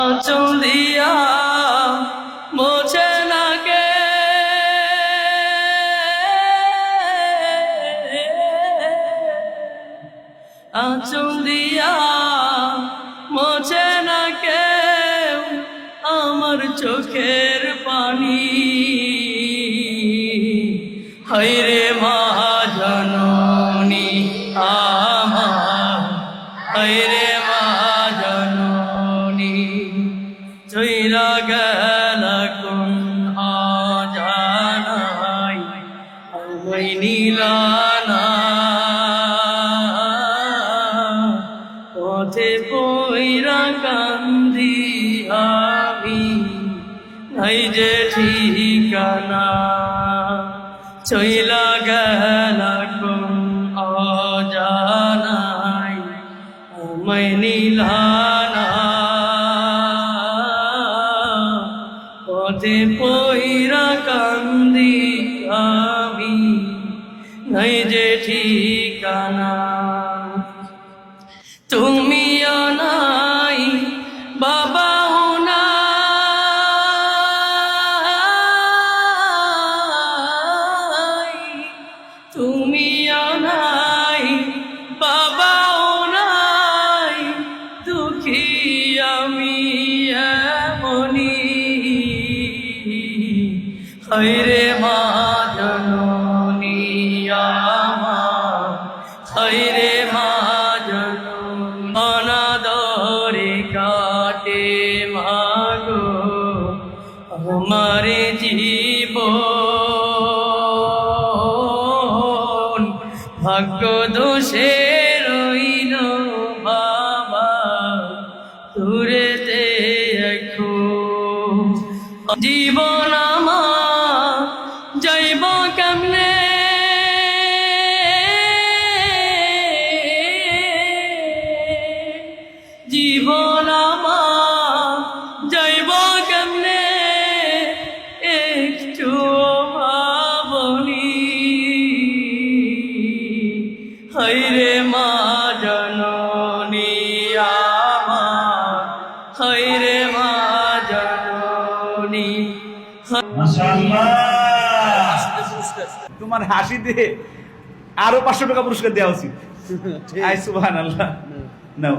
আঁচল দিয়া মোছে না কে, আঁচল দিয়া মোছে না কেউ আমার চোখের পানি। হায়রে মা জননী আমার, হায়রে মা জননী, চইলা গেল কোন অজানাই আমায় নিলানা। পথে পইরা কান্দি আমি, নাই যে ঠিকানা। চইলা গেল কোন অজানাই আমায় নিলানা। পথে পইরা কান্দি আমি, নাই যে ঠিকানা। তুমিও নাই বাবাও নাই, তুমিও নাই বাবাও নাই, দুঃখী আমি এমনি। হায়রে মা জননী আমার, হায়রে মা জননী, অনাদরে কাটে মাগো আমার জীবন। ভাগ্য দোষে রইল বাবা দূরেতে এখন। জীবন আমার যাইব কেমনে, জীবন আমার যাইব কেমনে, একটু ভাবনি। হায়রে মা জননী আমার, হায়রে মা জননী। মাশাআল্লাহ, তোমার হাসি দিয়ে আরো 500 টাকা পুরস্কার দেওয়া উচিত। সুবহানাল্লাহ। নাও।